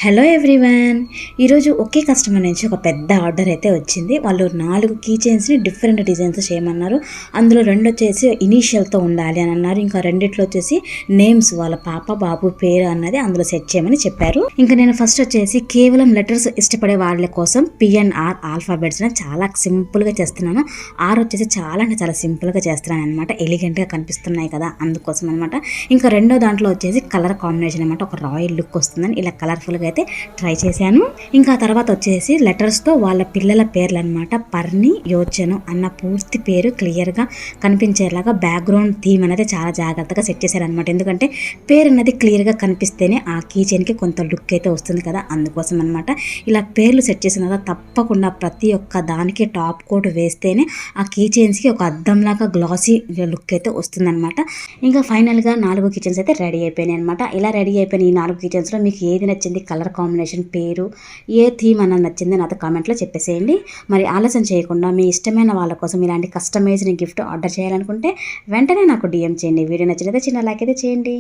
Hello everyone, ఈరోజు ఒకే customer నుంచి ఒక పెద్ద ఆర్డర్ అయితే వచ్చింది. వాళ్ళు 4 కీ చైన్స్ని డిఫరెంట్ డిజైన్స్ చేయమన్నారు. అందులో 2 వచ్చేసి ఇనీషియల్తో ఉండాలి అని అన్నారు. ఇంకా రెండిట్లో వచ్చేసి నేమ్స్ వాళ్ళ పాప బాబు పేరు అన్నది అందులో సెట్ చేయమని చెప్పారు. ఇంకా నేను ఫస్ట్ వచ్చేసి కేవలం లెటర్స్ ఇష్టపడే వాళ్ళ కోసం PNR ఆల్ఫాబెట్స్ చాలా సింపుల్గా చేస్తున్నాను. ఆర్ వచ్చేసి చాలా అంటే చాలా సింపుల్గా చేస్తున్నాను అనమాట. ఎలిగెంట్గా కనిపిస్తున్నాయి కదా, అందుకోసం అనమాట. ఇంకా రెండో దాంట్లో వచ్చేసి కలర్ కాంబినేషన్ అనమాట. ఒక రాయల్ లుక్ వస్తుందని ఇలా కలర్ఫుల్గా అయితే ట్రై చేశాను. ఇంకా తర్వాత వచ్చేసి లెటర్స్తో వాళ్ళ పిల్లల పేర్లు అనమాట. పర్ని యోచను అన్న పూర్తి పేరు క్లియర్గా కనిపించేలాగా బ్యాక్గ్రౌండ్ థీమ్ అనేది చాలా జాగ్రత్తగా సెట్ చేశారనమాట. ఎందుకంటే పేరు అనేది క్లియర్గా కనిపిస్తేనే ఆ కీ చైన్కి కొంత లుక్ అయితే వస్తుంది కదా, అందుకోసం అనమాట. ఇలా పేర్లు సెట్ చేసిన తర్వాత తప్పకుండా ప్రతి ఒక్క దానికి టాప్ కోట్ వేస్తేనే ఆ కీ చైన్స్కి ఒక అద్దంలాగా గ్లాసీ లుక్ అయితే వస్తుందన్నమాట. ఇంకా ఫైనల్గా 4 కీ చైన్స్ అయితే రెడీ అయిపోయినాయి అనమాట. ఇలా రెడీ అయిపోయిన ఈ 4 కీ చైన్స్లో మీకు ఏది నచ్చింది, కలర్ కాంబినేషన్, పేరు, ఏ థీమ్ అన్నది నచ్చింది నాతో కామెంట్లో చెప్పేసేయండి. మరి ఆలస్యం చేయకుండా మీ ఇష్టమైన వాళ్ళ కోసం ఇలాంటి కస్టమైజ్డ్ గిఫ్ట్ ఆర్డర్ చేయాలనుకుంటే వెంటనే నాకు DM చేయండి. వీడియో నచ్చినైతే చిన్న లైక్ అయితే చేయండి.